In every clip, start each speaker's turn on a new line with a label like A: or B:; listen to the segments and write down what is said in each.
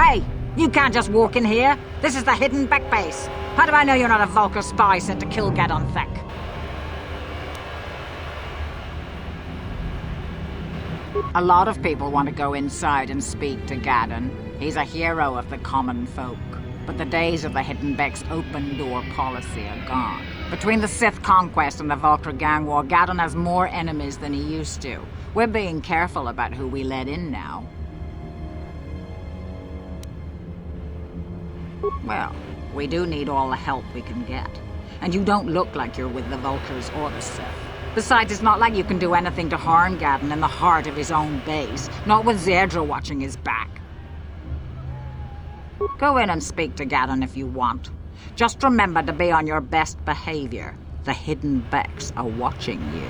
A: Hey, you can't just walk in here. This is the hidden back base. How do I know you're not a Vulkar spy sent to kill Gadon Thek? A lot of people want to go inside and speak to Gadon. He's a hero of the common folk. But the days of the Hidden Beck's open-door policy are gone. Between the Sith conquest and the Vulkar gang war, Gadon has more enemies than he used to. We're being careful about who we let in now. Well, we do need all the help we can get. And you don't look like you're with the Vulkars or the Sith. Besides, it's not like you can do anything to harm Gadon in the heart of his own base. Not with Zerdra watching his back. Go in and speak to Gadon if you want. Just remember to be on your best behavior. The Hidden Becks are watching you.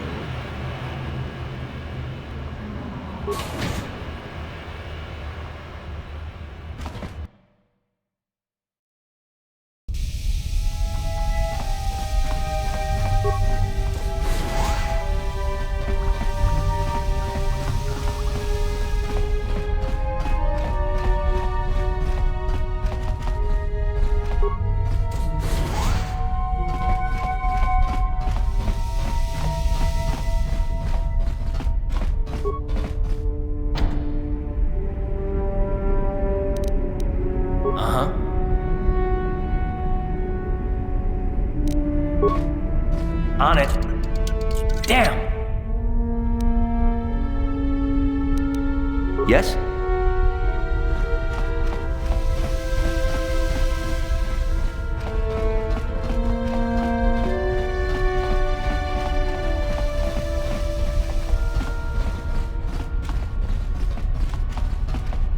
B: On it. Damn! Yes?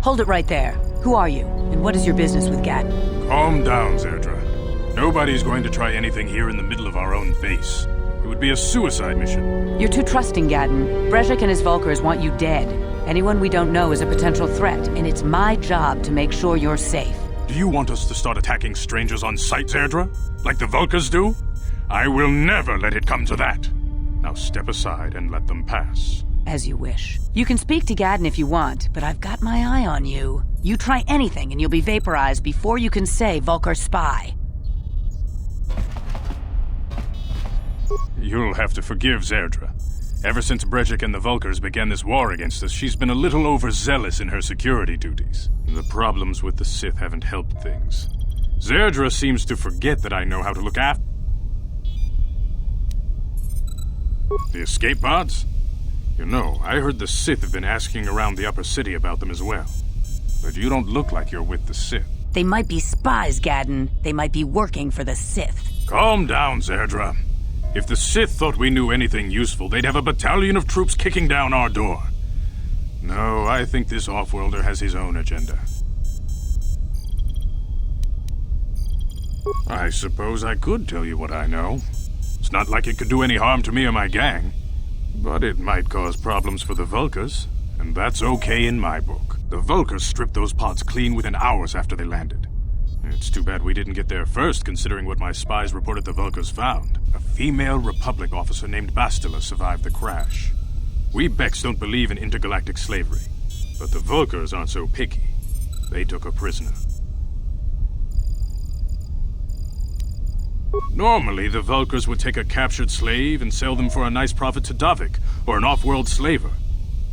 C: Hold it right there. Who are you? And what is your business with Gadon?
D: Calm down, Zerdra. Nobody's going to try anything here in the middle of our own base. It would be a suicide mission.
C: You're too trusting, Gadon. Brejik and his Vulkars want you dead. Anyone we don't know is a potential threat, and it's my job to make sure you're safe.
D: Do you want us to start attacking strangers on sight, Zerdra? Like the Vulkars do? I will never let it come to that. Now step aside and let them pass.
C: As you wish. You can speak to Gadon if you want, but I've got my eye on you. You try anything and you'll be vaporized before you can say Vulkar spy.
D: You'll have to forgive Zerdra. Ever since Brejik and the Vulkars began this war against us, she's been a little overzealous in her security duties. The problems with the Sith haven't helped things. Zerdra seems to forget that I know how to look after... The escape pods? You know, I heard the Sith have been asking around the upper city about them as well. But you don't look like you're with the Sith.
C: They might be spies, Gadon. They might be working for the Sith.
D: Calm down, Zerdra. If the Sith thought we knew anything useful, they'd have a battalion of troops kicking down our door. No, I think this off-worlder has his own agenda. I suppose I could tell you what I know. It's not like it could do any harm to me or my gang. But it might cause problems for the Vulkars, and that's okay in my book. The Vulkars stripped those pods clean within hours after they landed. It's too bad we didn't get there first, considering what my spies reported the Vulkars found. A female Republic officer named Bastila survived the crash. We Becks don't believe in intergalactic slavery, but the Vulkars aren't so picky. They took her prisoner. Normally, the Vulkars would take a captured slave and sell them for a nice profit to Davik, or an off-world slaver.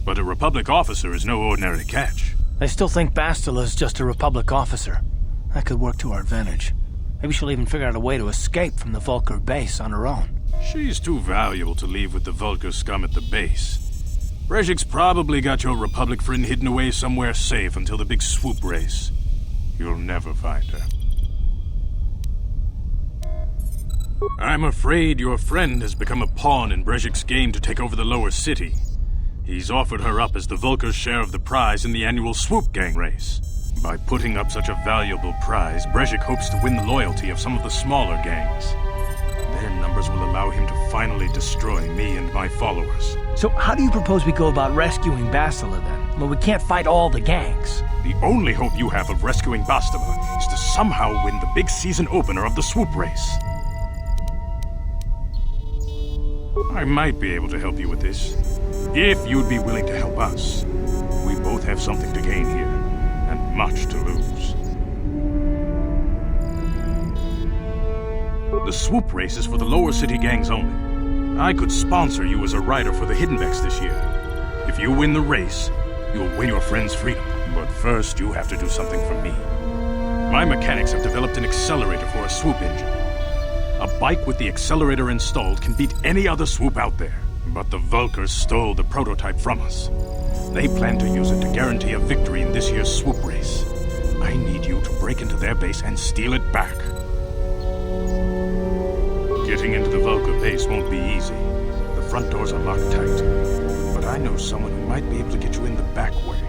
D: But a Republic officer is no ordinary catch.
E: I still think Bastila's just a Republic officer. That could work to our advantage. Maybe she'll even figure out a way to escape from the Vulkar base on her own.
D: She's too valuable to leave with the Vulkar scum at the base. Brejik's probably got your Republic friend hidden away somewhere safe until the big swoop race. You'll never find her. I'm afraid your friend has become a pawn in Brejik's game to take over the lower city. He's offered her up as the Vulkar's share of the prize in the annual swoop gang race. By putting up such a valuable prize, Brejik hopes to win the loyalty of some of the smaller gangs. Their numbers will allow him to finally destroy me and my followers.
E: So how do you propose we go about rescuing Bastila then? Well, we can't fight all the gangs.
D: The only hope you have of rescuing Bastila is to somehow win the big season opener of the swoop race. I might be able to help you with this, if you'd be willing to help us. We both have something to gain here, and much to lose. The swoop race is for the lower city gangs only. I could sponsor you as a rider for the Hiddenbecks this year. If you win the race, you'll win your friend's freedom. But first, you have to do something for me. My mechanics have developed an accelerator for a swoop engine. A bike with the accelerator installed can beat any other swoop out there. But the Vulkars stole the prototype from us. They plan to use it to guarantee a victory in this year's swoop race. I need you to break into their base and steal it back. Getting into the Vulkar base won't be easy. The front doors are locked tight. But I know someone who might be able to get you in the back way.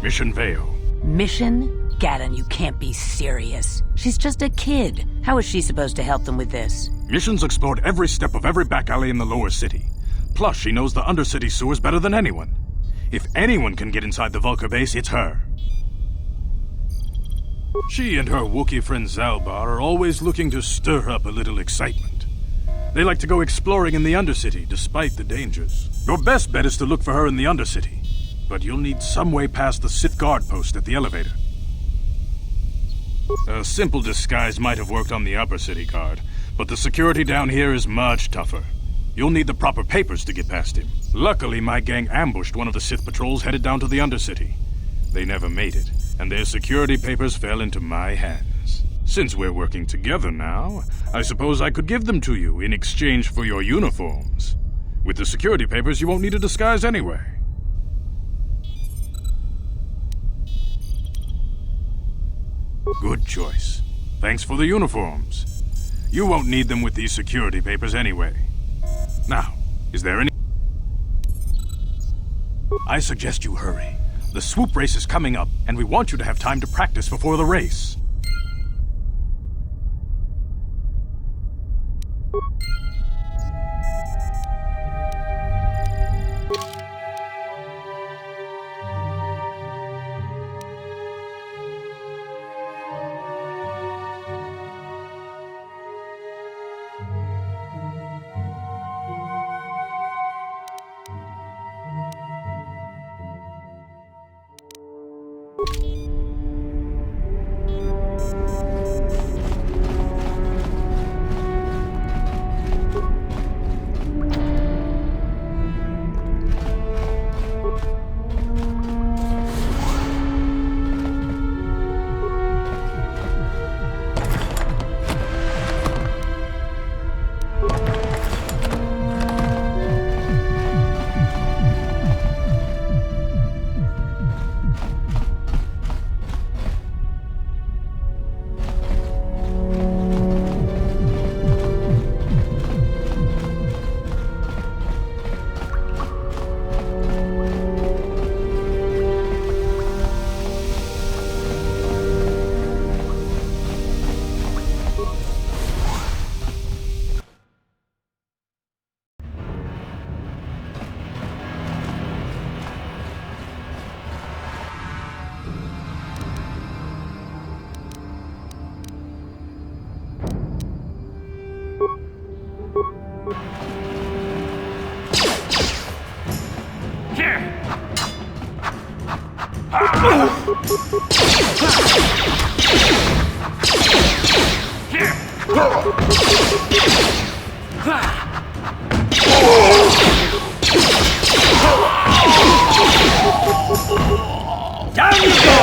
D: Mission Veo.
C: Mission? Gaddon, you can't be serious. She's just a kid. How is she supposed to help them with this?
D: Mission's explored every step of every back alley in the lower city. Plus, she knows the undercity sewers better than anyone. If anyone can get inside the Vulkar base, it's her. She and her Wookiee friend Zalbar are always looking to stir up a little excitement. They like to go exploring in the undercity, despite the dangers. Your best bet is to look for her in the undercity. But you'll need some way past the Sith guard post at the elevator. A simple disguise might have worked on the upper city guard, but the security down here is much tougher. You'll need the proper papers to get past him. Luckily, my gang ambushed one of the Sith patrols headed down to the undercity. They never made it, and their security papers fell into my hands. Since we're working together now, I suppose I could give them to you in exchange for your uniforms. With the security papers, you won't need a disguise anyway. Good choice. Thanks for the uniforms. You won't need them with these security papers anyway. Now, is there any... I suggest you hurry. The swoop race is coming up, and we want you to have time to practice before the race.
B: Down you go!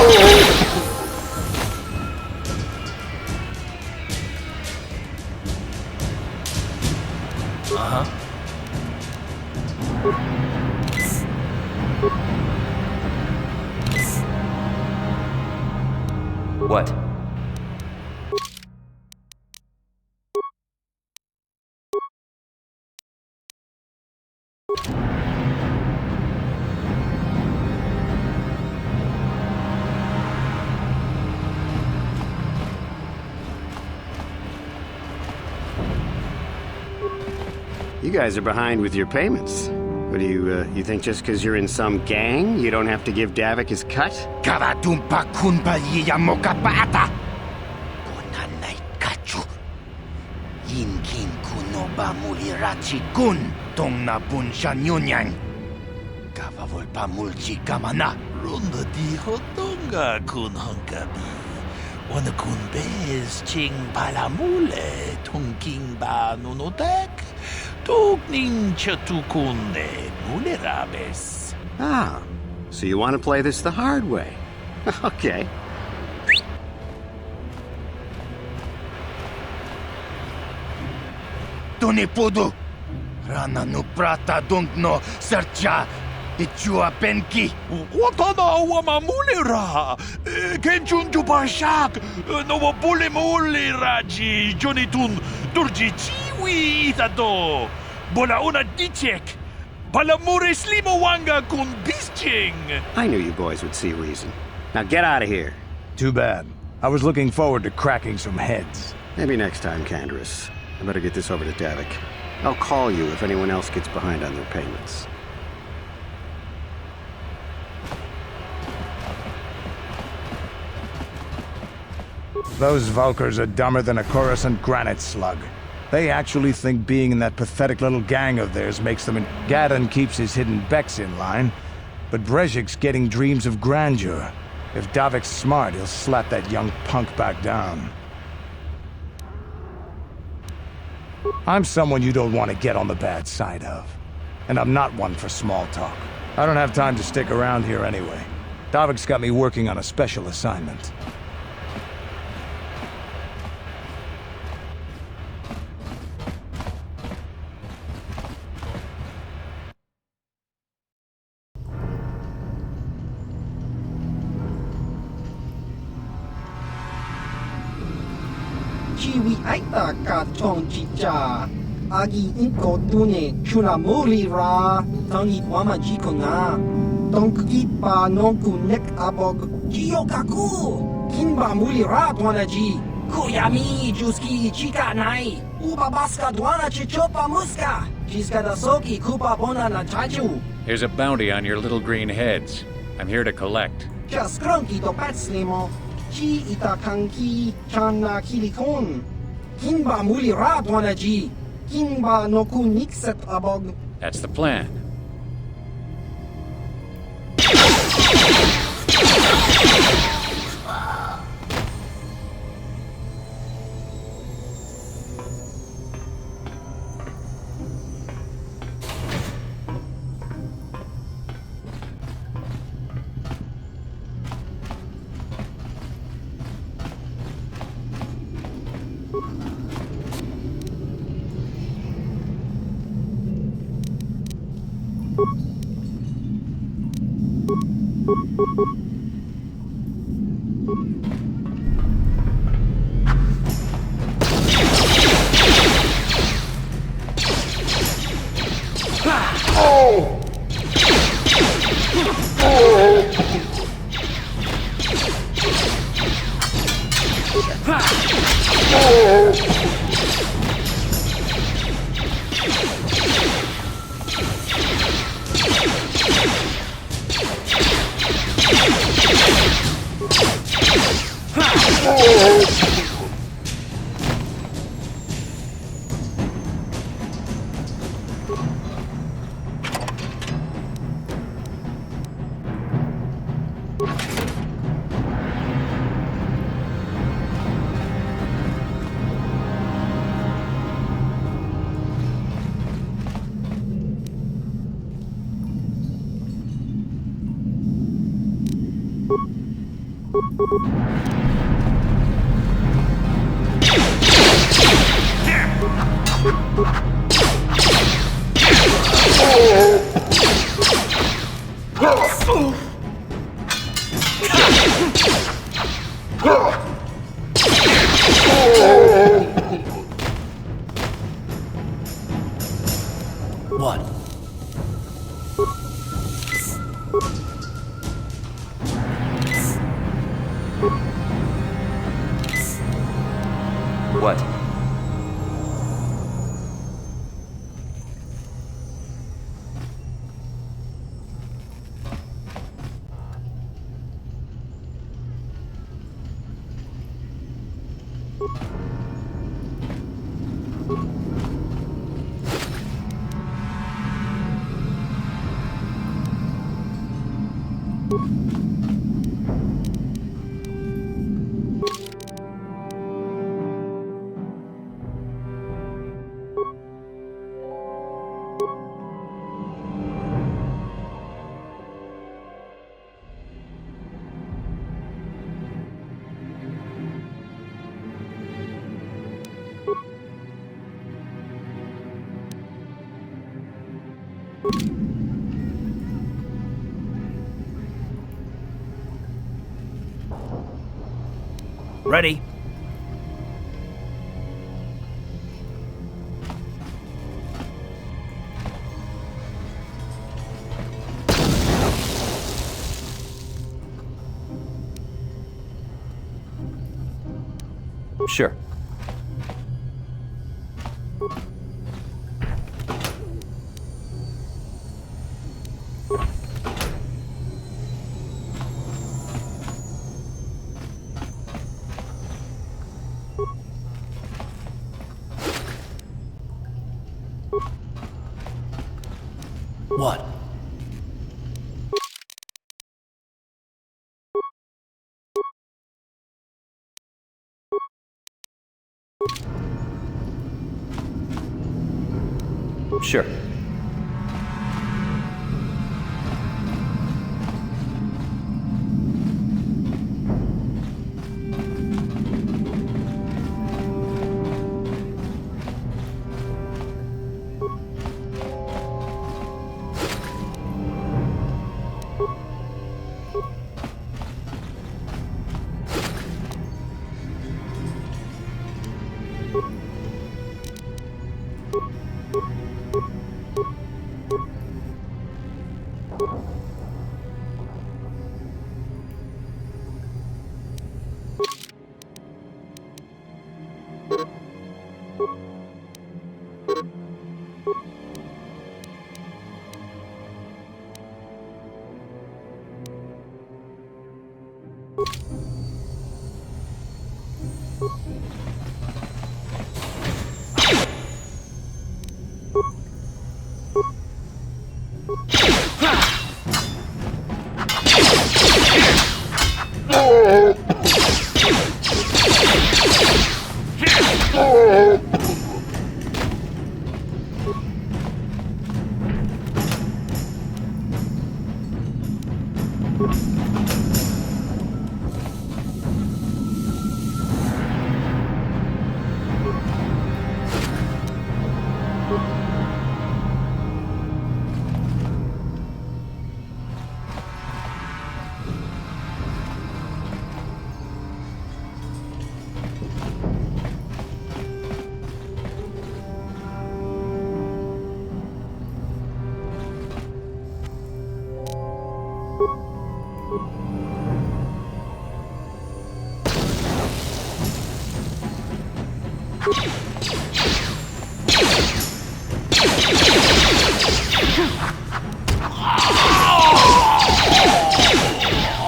B: What?
F: You guys are behind with your payments. What do you think just because you're in some gang, you don't have to give Davik his cut?
G: Karatumpa kunpa yiyamokapata! Kunanay kachu. Yinkin kunoba mulirachi kun tong na bunsha nyunyang. Favol pamulchi kamana.
B: Runda di hotonga kun hunkabi. Wana kun bez ching palamule tungking ba nunotek. Tukning chatukune mulerabes.
F: Ah, so you want to play this the hard way? Okay.
G: Tuni pudu. Rana nu prata dunkno sercha. Ichua penki.
B: Watana wamamulera. Kenchun jupashak. No wapule raji. Jonitun turji chiwi itato. Bola una dichek. Balamure slimowanga kun bisching.
F: I knew you boys would see reason. Now get out of here.
H: Too bad. I was looking forward to cracking some heads.
F: Maybe next time, Canderous. I better get this over to Davik. I'll call you if anyone else gets behind on their payments.
H: Those Vulkars are dumber than a Coruscant granite slug. They actually think being in that pathetic little gang of theirs makes them... Gadon keeps his hidden Becks in line, but Brezhik's getting dreams of grandeur. If Davik's smart, he'll slap that young punk back down. I'm someone you don't want to get on the bad side of. And I'm not one for small talk. I don't have time to stick around here anyway. Davik's got me working on a special assignment.
I: Chiwi aita ka tong chicha. Agi inko tune chunamuri ra. Tangi wama jiko na. Tonki pa nonku nek abog. Jiyokaku. Kinba muli ra twanaji. Kuyami juski chika nai. Uba baska dwana chichopa muska. Jiska da soki kupa bona na chachu.
J: Here's a bounty on your little green heads. I'm here to collect.
I: Just grunky to patslimo. Chi itakanki chana kilikon. Kinba muli ra twanaji. Kinba noku nikset abog.
J: That's the plan.
E: What?
J: What?
E: Ready?
K: Sure.
E: What?
K: Sure.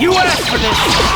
E: You asked for this!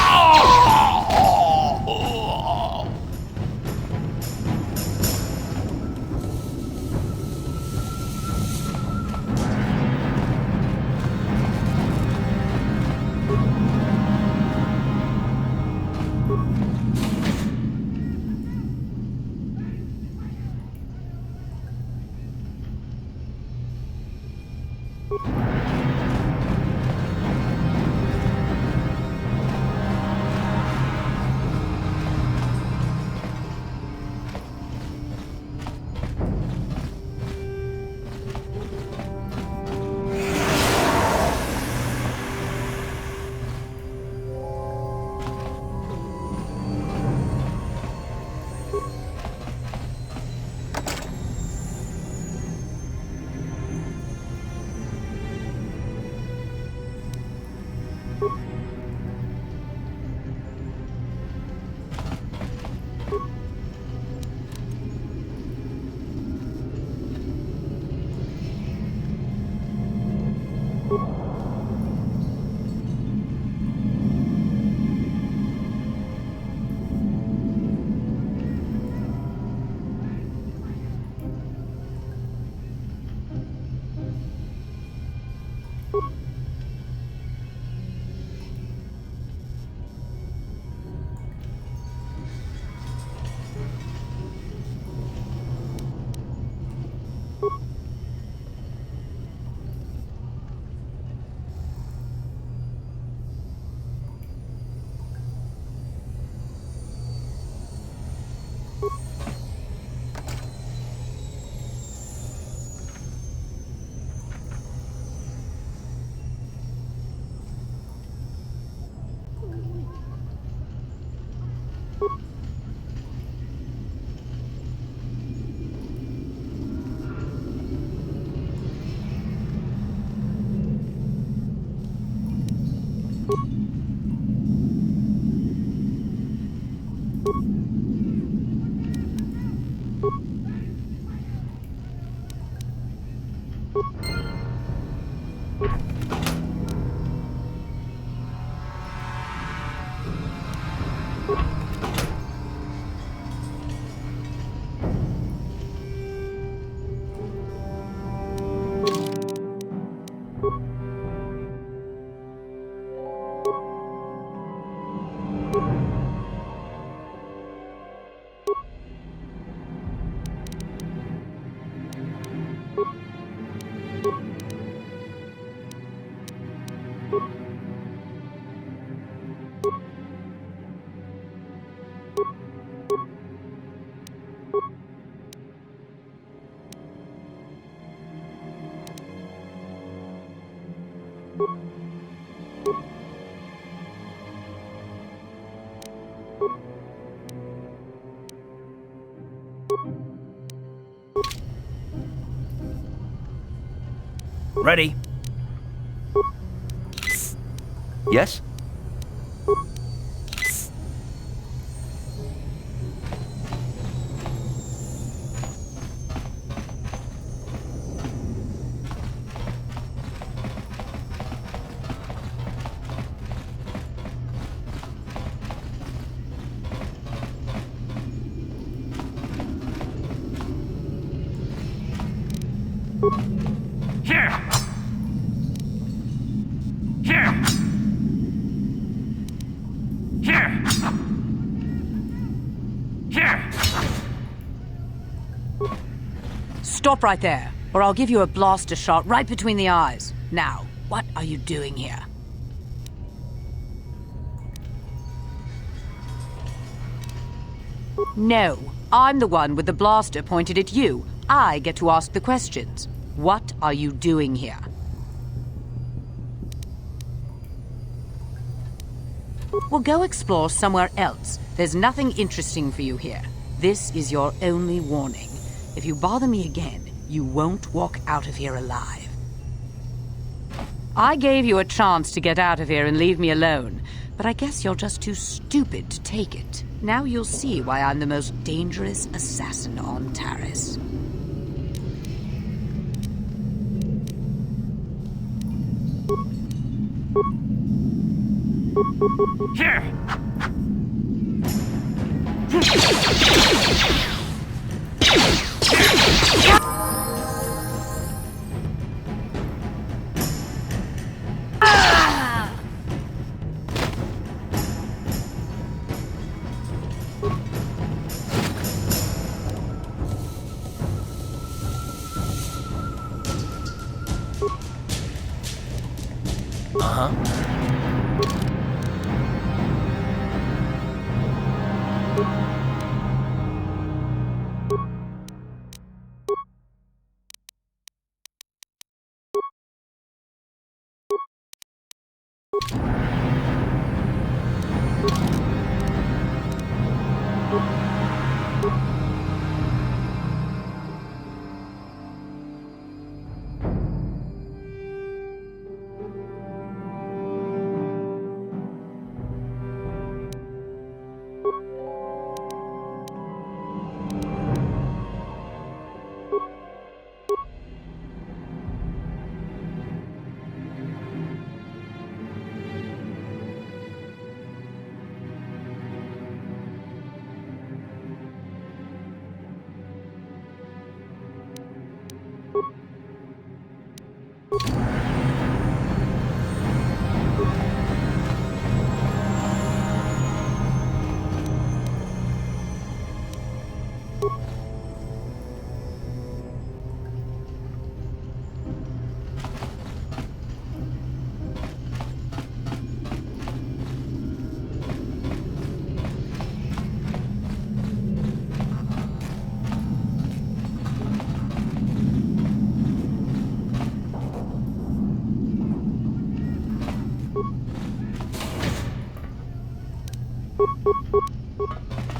K: Ready. Yes?
B: Here! Here! Here! Here!
C: Stop right there, or I'll give you a blaster shot right between the eyes. Now, what are you doing here? No, I'm the one with the blaster pointed at you. I get to ask the questions. What are you doing here? Well, go explore somewhere else. There's nothing interesting for you here. This is your only warning. If you bother me again, you won't walk out of here alive. I gave you a chance to get out of here and leave me alone, but I guess you're just too stupid to take it. Now you'll see why I'm the most dangerous assassin on Taris.
B: Here!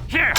B: Here!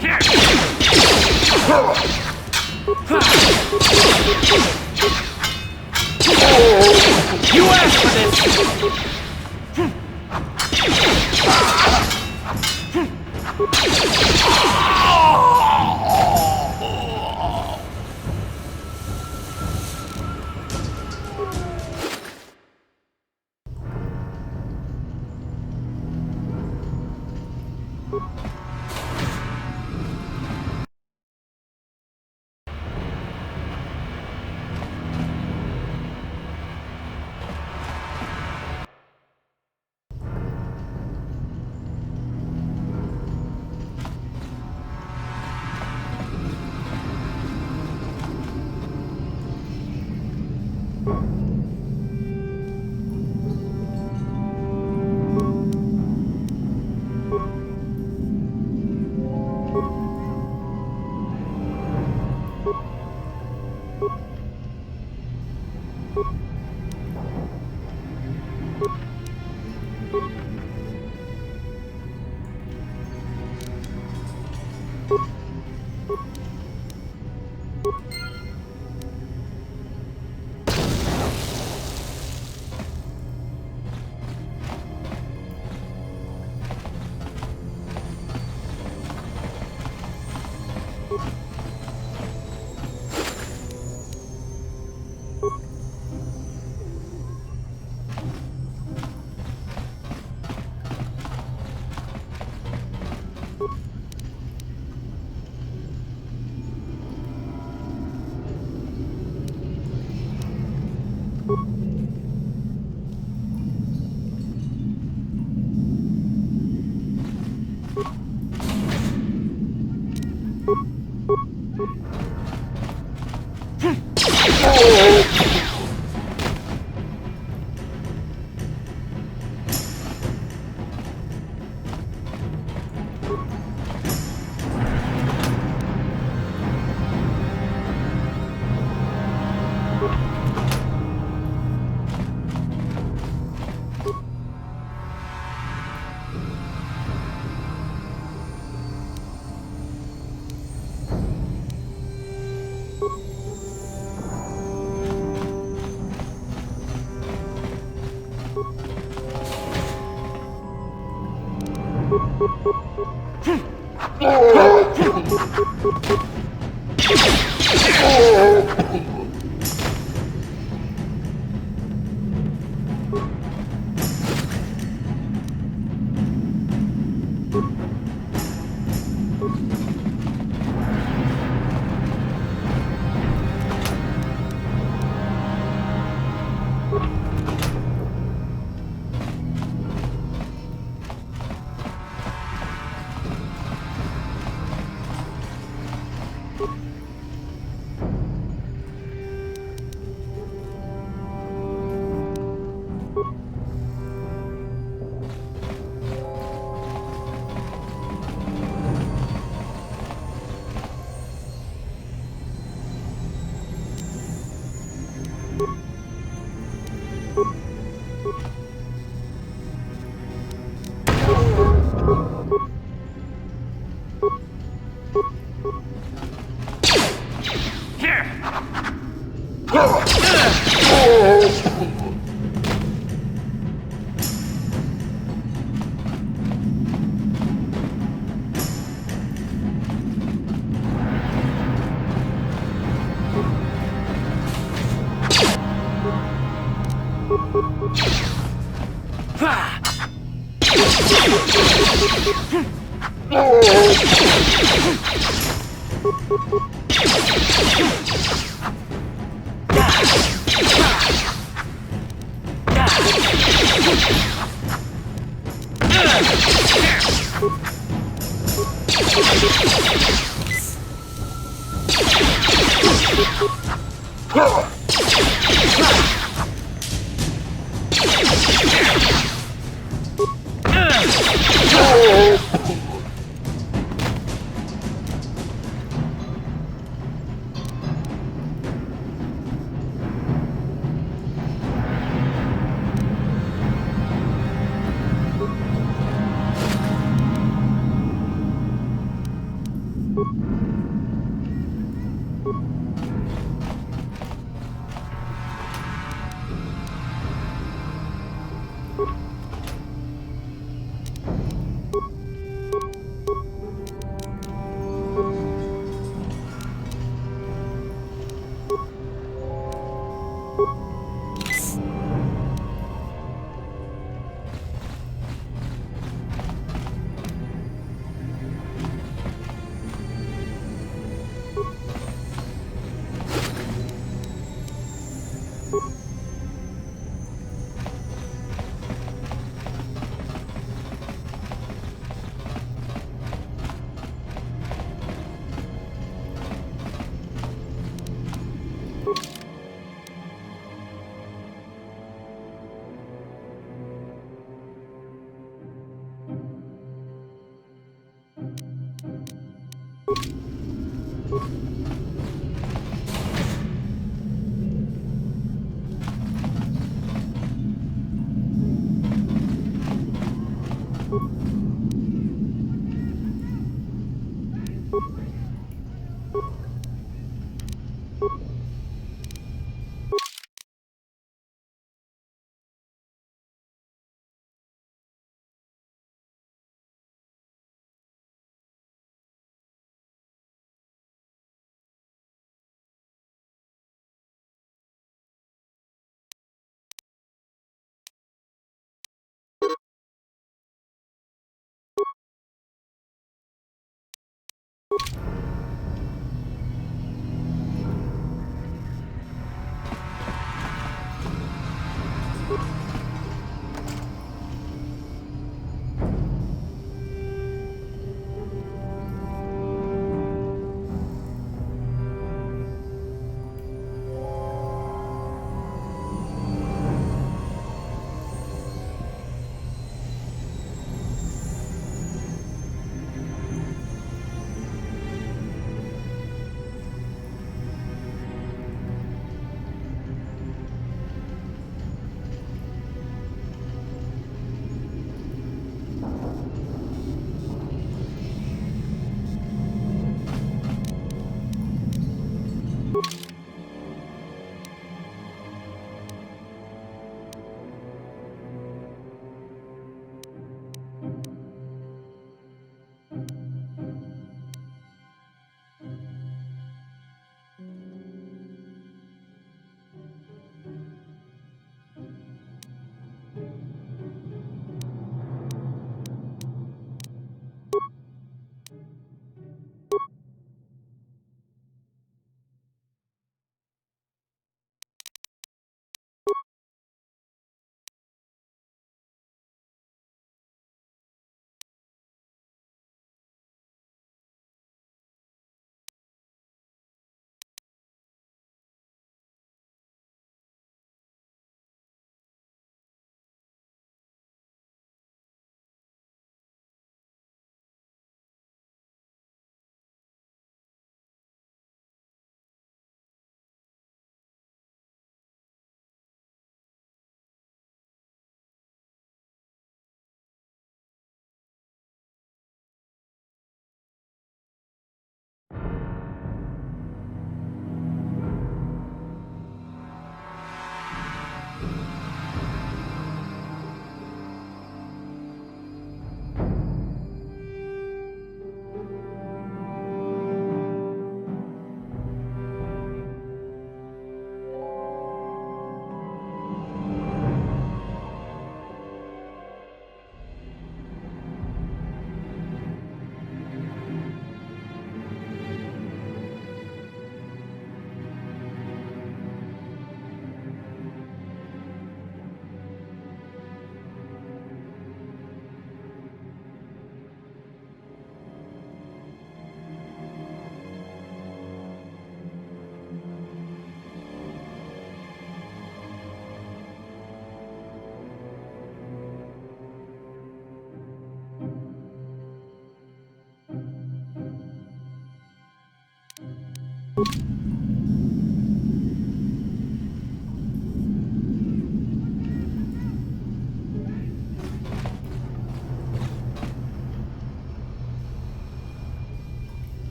B: Here!
K: You asked for this!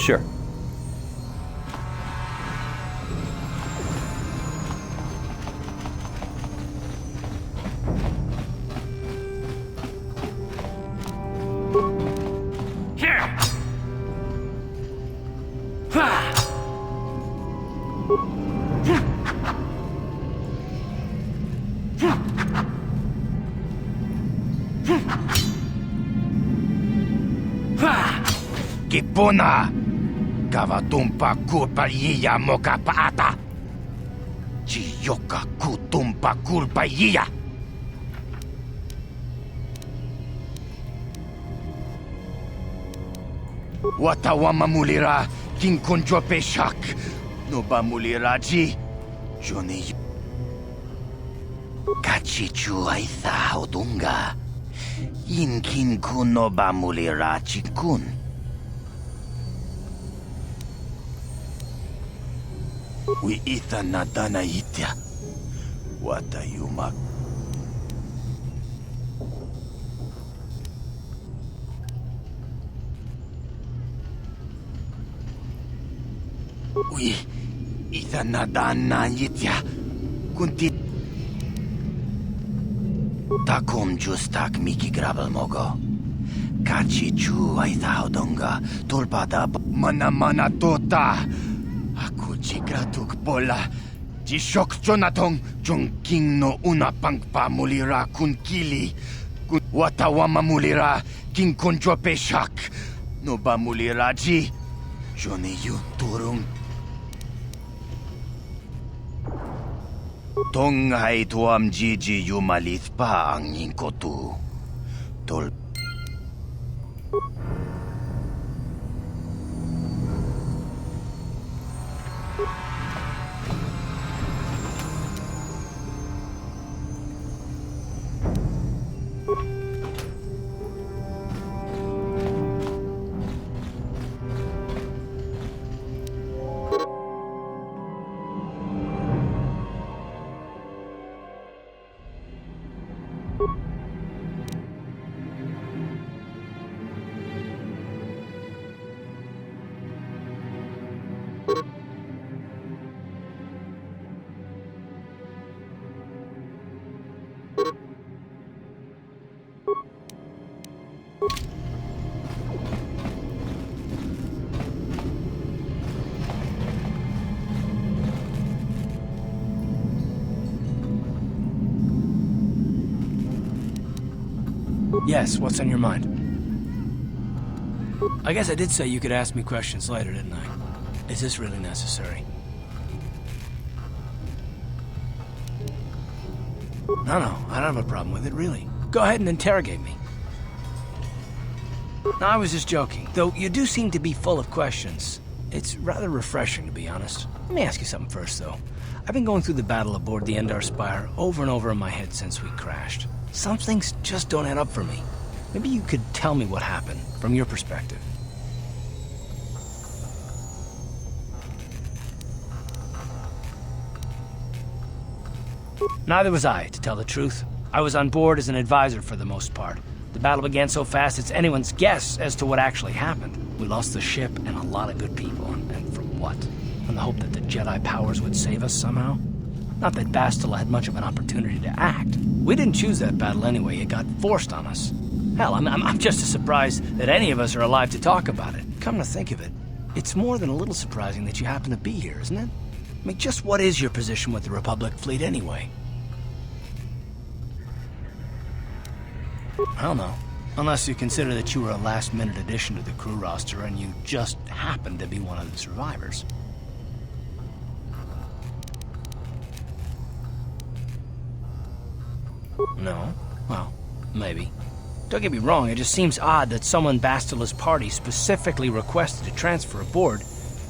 J: Sure.
B: Here! Ha!
G: Kipuna! Kavatumpa kulpayiya moka paata! Chiyoka kutumpa kulpayiya! Watawama mulira kinkonjo peshak! No ba muliraji? Johnny... Kachichu aitha odunga. Inkin kuno ba mulira chikun. We itha nadana itya. Watayuma. We itha nadana itya. Kunti. Takum justak miki grabel mogo. Kachi chu aitha odonga. Tulpada mana tota. Aku jigratuk bola. Jishok Jonathan Jongking no una pangpa mulira kun kili. Kun watawama mulira king konjo peshak. No ba mulira ji. Johnny yun turung. Tong hai tuam jiji yumalith pa ang inkotu. Tol.
E: Yes, what's on your mind? I guess I did say you could ask me questions later, didn't I? Is this really necessary? No, I don't have a problem with it, really. Go ahead and interrogate me. No, I was just joking, though you do seem to be full of questions. It's rather refreshing, to be honest. Let me ask you something first, though. I've been going through the battle aboard the Endar Spire over and over in my head since we crashed. Some things just don't add up for me. Maybe you could tell me what happened, from your perspective. Neither was I, to tell the truth. I was on board as an advisor for the most part. The battle began so fast it's anyone's guess as to what actually happened. We lost the ship and a lot of good people, and for what? On the hope that the Jedi powers would save us somehow? Not that Bastila had much of an opportunity to act. We didn't choose that battle anyway, it got forced on us. Hell, I'm just as surprised that any of us are alive to talk about it. Come to think of it, it's more than a little surprising that you happen to be here, isn't it? I mean, just what is your position with the Republic fleet anyway? I don't know. Unless you consider that you were a last-minute addition to the crew roster and you just happened to be one of the survivors. No? Well, maybe. Don't get me wrong, it just seems odd that someone Bastila's party specifically requested to transfer aboard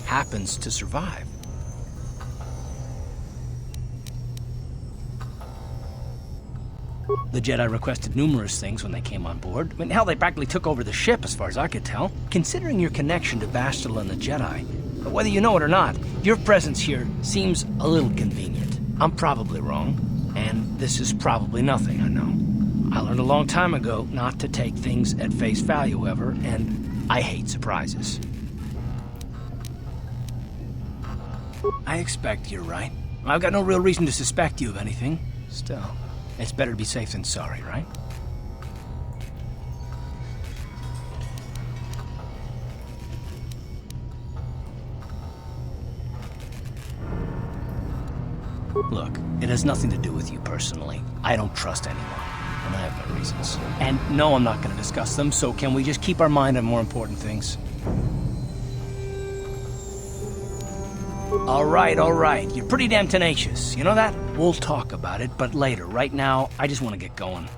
E: happens to survive. The Jedi requested numerous things when they came on board. I mean, hell, they practically took over the ship, as far as I could tell. Considering your connection to Bastila and the Jedi, whether you know it or not, your presence here seems a little convenient. I'm probably wrong, and this is probably nothing, I know. I learned a long time ago not to take things at face value ever, and I hate surprises. I expect you're right. I've got no real reason to suspect you of anything. Still, it's better to be safe than sorry, right? Look, it has nothing to do with you personally. I don't trust anyone, and I have my reasons. And no, I'm not going to discuss them, so can we just keep our mind on more important things? All right. You're pretty damn tenacious. You know that? We'll talk about it, but later. Right now, I just want to get going.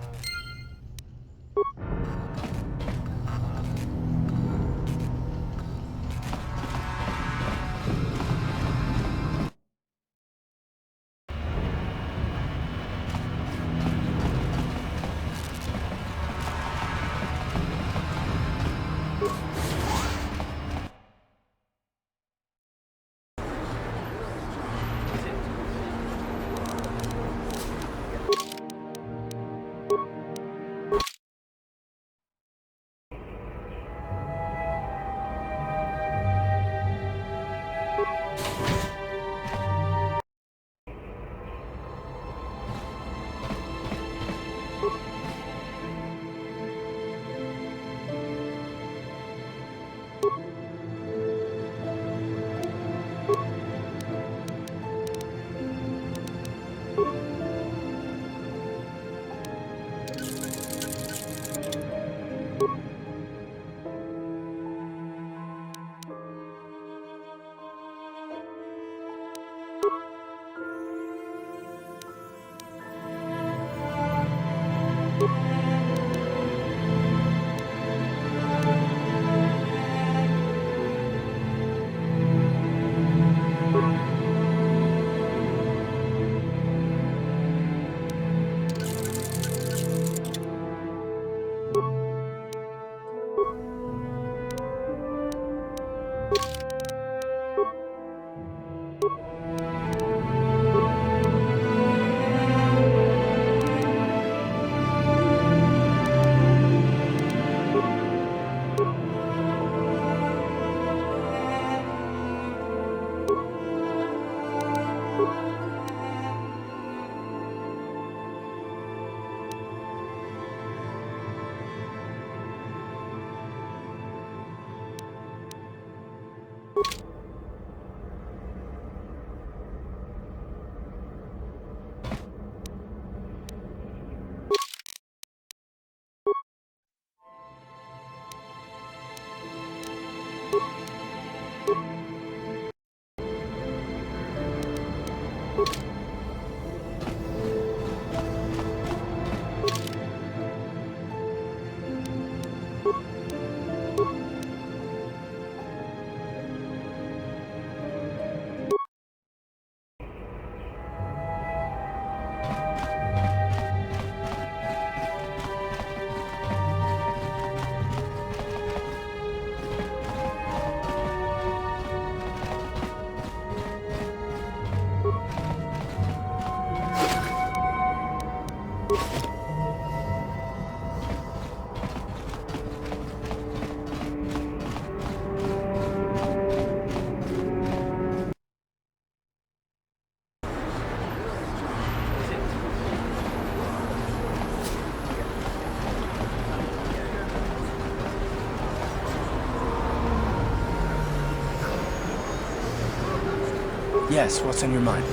E: Yes, what's on your mind?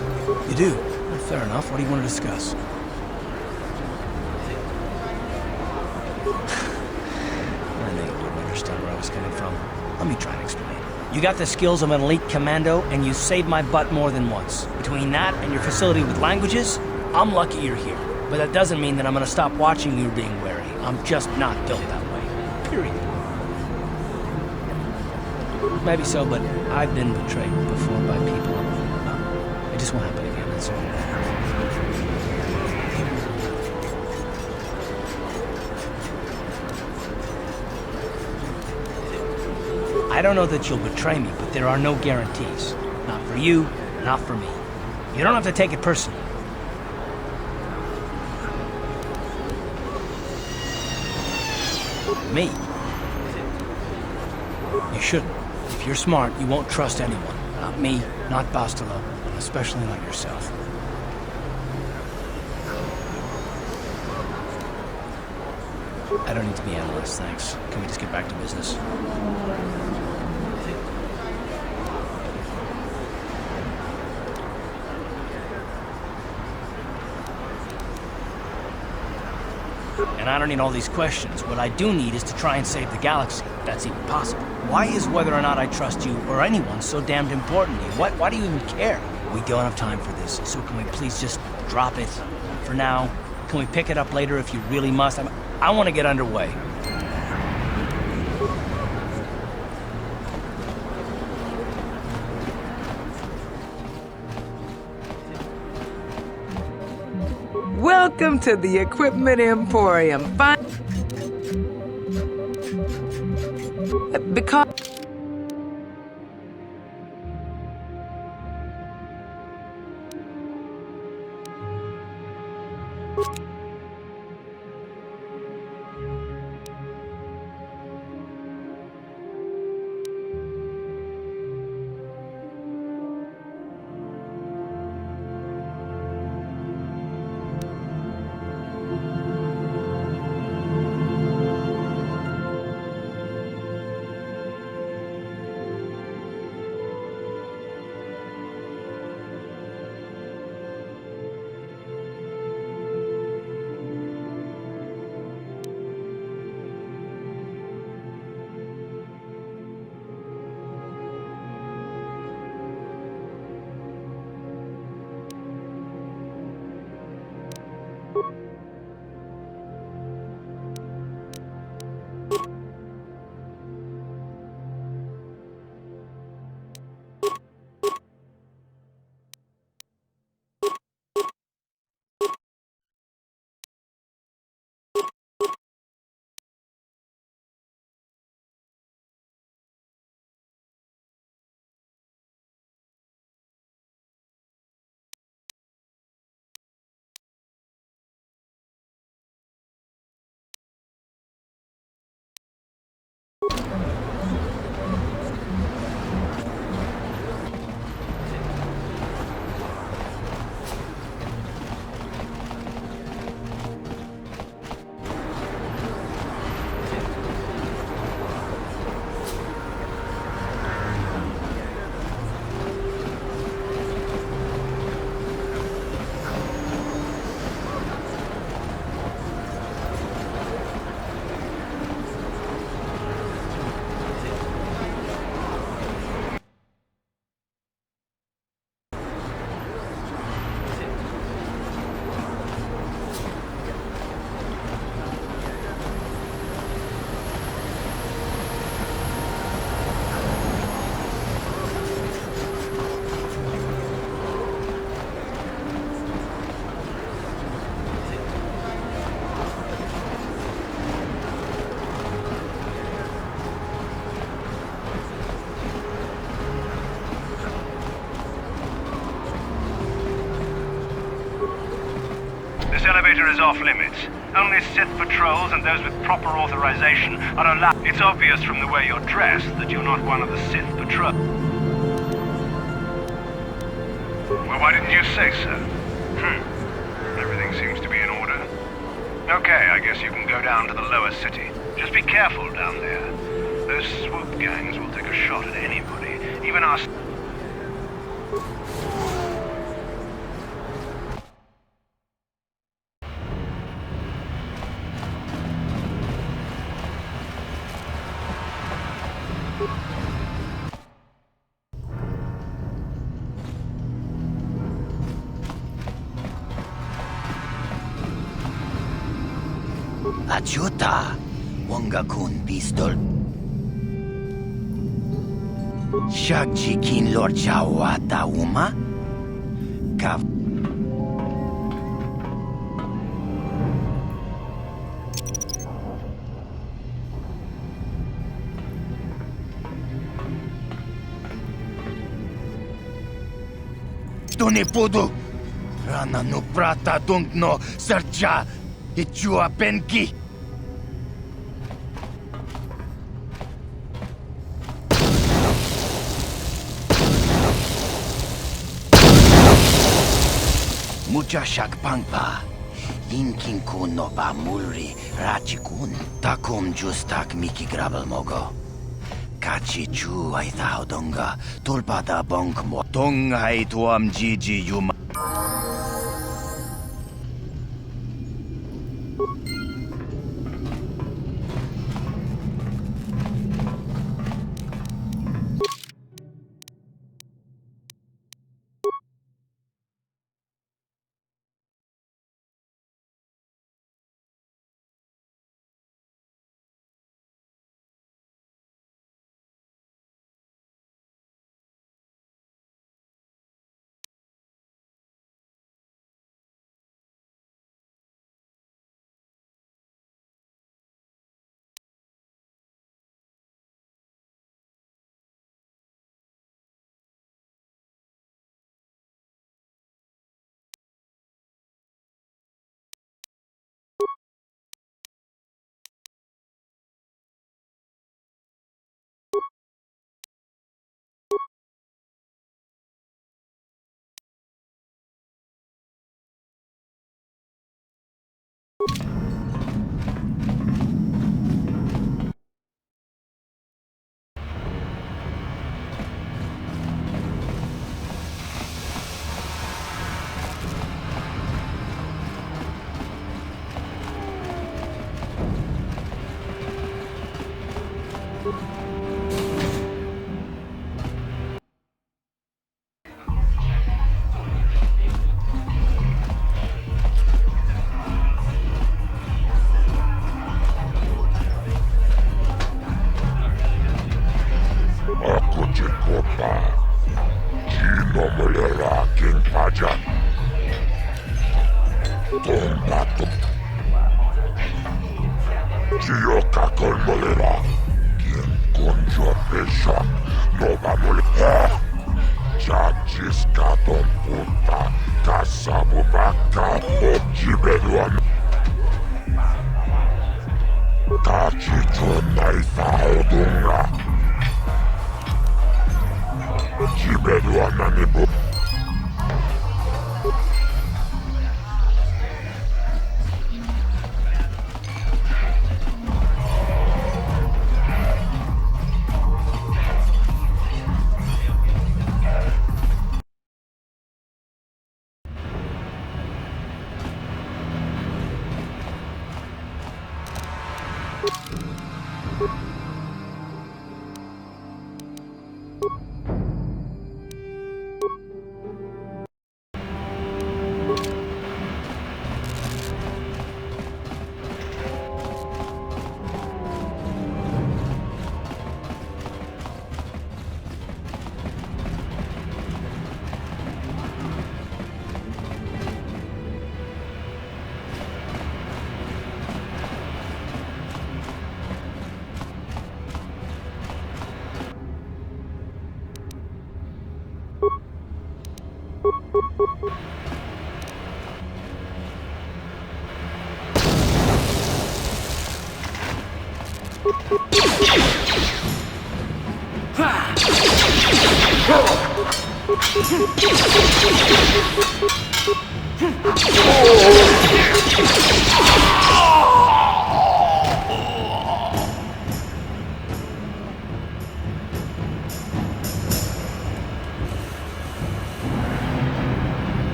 E: You do? Well, fair enough. What do you want to discuss? was coming from. Let me try and explain. You got the skills of an elite commando, and you saved my butt more than once. Between that and your facility with languages, I'm lucky you're here. But that doesn't mean that I'm gonna stop watching you being wary. I'm just not built that way. Period. Maybe so, but I've been betrayed before by people. It just won't happen again, that's all. I don't know that you'll betray me, but there are no guarantees. Not for you, not for me. You don't have to take it personally. Me? You shouldn't. If you're smart, you won't trust anyone. Not me, not Bastilo, especially not yourself. I don't need to be analyzed, thanks. Can we just get back to business? And I don't need all these questions. What I do need is to try and save the galaxy, if that's even possible. Why is whether or not I trust you or anyone so damned important to you? Why do you even care? We don't have time for this, so can we please just drop it for now? Can we pick it up later if you really must? I want to get underway.
L: Welcome to the Equipment Emporium. Because...
M: This elevator is off limits. Only Sith patrols and those with proper authorization are allowed. It's obvious from the way you're dressed that you're not one of the Sith patrol. Well, why didn't you say so? Everything seems to be in order. Okay, I guess you can go down to the lower city. Just be careful down there. Those swoop gangs will take a shot at anybody, even us.
G: Kachuta. Wonga kun pistol. Shagji kin lord chawata uma. Kav. Tone podo. Rana no prata don't no sercha. Ichua penki. Mucha shakpangpa. Yinkin kun no ba mulri rachikun. Takum justak miki grabel mogo. Kachi chu ai thao donga. Tulpada bonk mo. Tong hai tuam jiji yuma.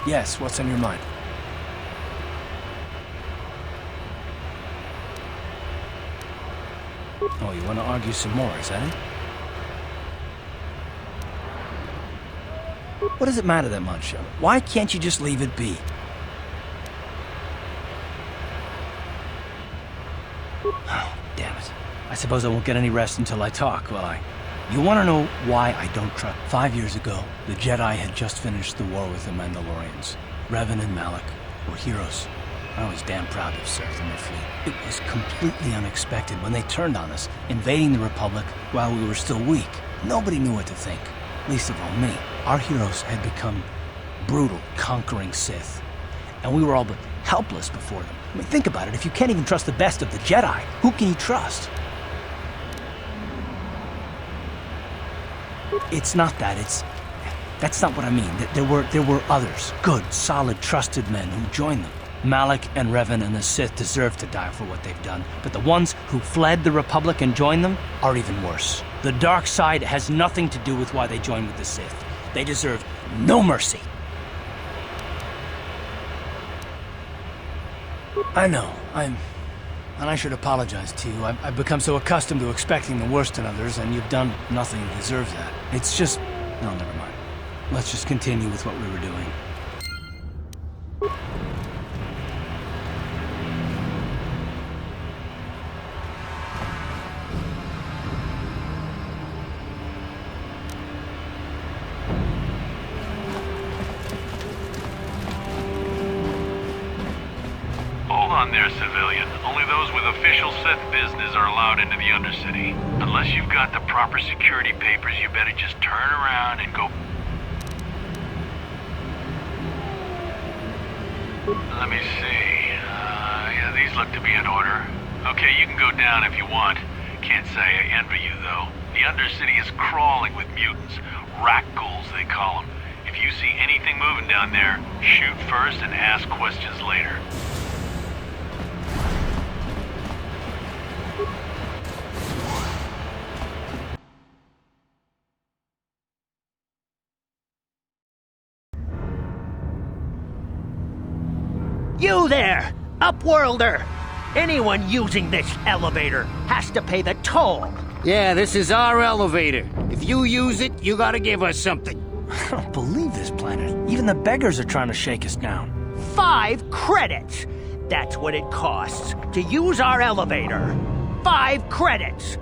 E: Yes, what's on your mind? Oh, you want to argue some more, is that it? What does it matter that much? Why can't you just leave it be? Oh, damn it. I suppose I won't get any rest until I talk, will I? You want to know why I don't trust? 5 years ago, the Jedi had just finished the war with the Mandalorians. Revan and Malak were heroes. I was damn proud to have served in their fleet. It was completely unexpected when they turned on us, invading the Republic while we were still weak. Nobody knew what to think, least of all me. Our heroes had become brutal, conquering Sith, and we were all but helpless before them. I mean, think about it. If you can't even trust the best of the Jedi, who can you trust? It's not that. That's not what I mean. There were others, good, solid, trusted men who joined them. Malak and Revan and the Sith deserve to die for what they've done, but the ones who fled the Republic and joined them are even worse. The dark side has nothing to do with why they joined with the Sith. They deserve no mercy. I know, and I should apologize to you. I've become so accustomed to expecting the worst in others, and you've done nothing to deserve that. It's just... no, never mind. Let's just continue with what we were doing.
M: Hold on there, civilian. Only those with official Sith business are allowed into the Undercity. Unless you've got the proper security papers, you better just turn around and go... Let me see. Yeah, these look to be in order. Okay, you can go down if you want. Can't say I envy you, though. The Undercity is crawling with mutants. Rat ghouls, they call them. If you see anything moving down there, shoot first and ask questions later.
N: You there, Upworlder! Anyone using this elevator has to pay the toll.
F: Yeah, this is our elevator. If you use it, you gotta give us something.
E: I don't believe this planet. Even the beggars are trying to shake us down.
N: 5 credits! That's what it costs to use our elevator. 5 credits!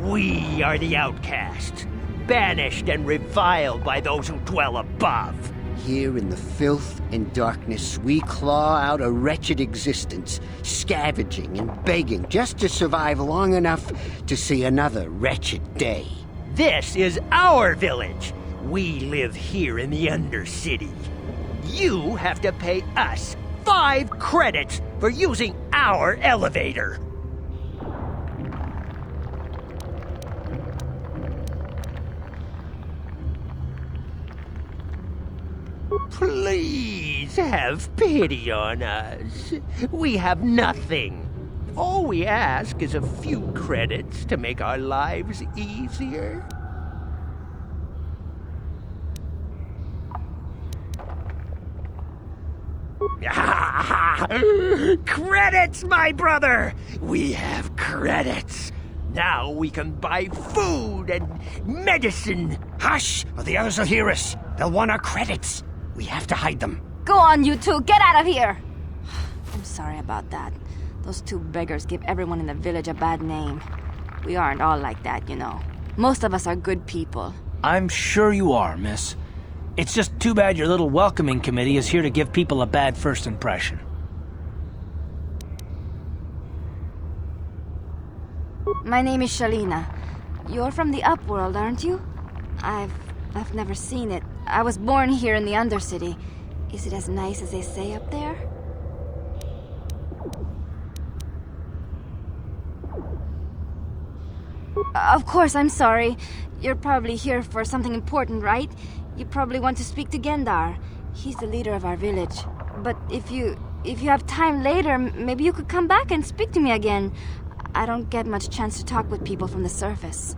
N: We are the outcasts, banished and reviled by those who dwell above.
F: Here in the filth and darkness, we claw out a wretched existence, scavenging and begging just to survive long enough to see another wretched day.
N: This is our village. We live here in the Undercity. You have to pay us 5 credits for using our elevator. Please have pity on us. We have nothing. All we ask is a few credits to make our lives easier. Credits, my brother! We have credits. Now we can buy food and medicine.
F: Hush, or the others will hear us. They'll want our credits. We have to hide them.
O: Go on, you two. Get out of here. I'm sorry about that. Those 2 beggars give everyone in the village a bad name. We aren't all like that, you know. Most of us are good people.
E: I'm sure you are, miss. It's just too bad your little welcoming committee is here to give people a bad first impression.
O: My name is Shalina. You're from the Upworld, aren't you? I've never seen it. I was born here in the Undercity. Is it as nice as they say up there? Of course, I'm sorry. You're probably here for something important, right? You probably want to speak to Gendar. He's the leader of our village. But if you have time later, maybe you could come back and speak to me again. I don't get much chance to talk with people from the surface.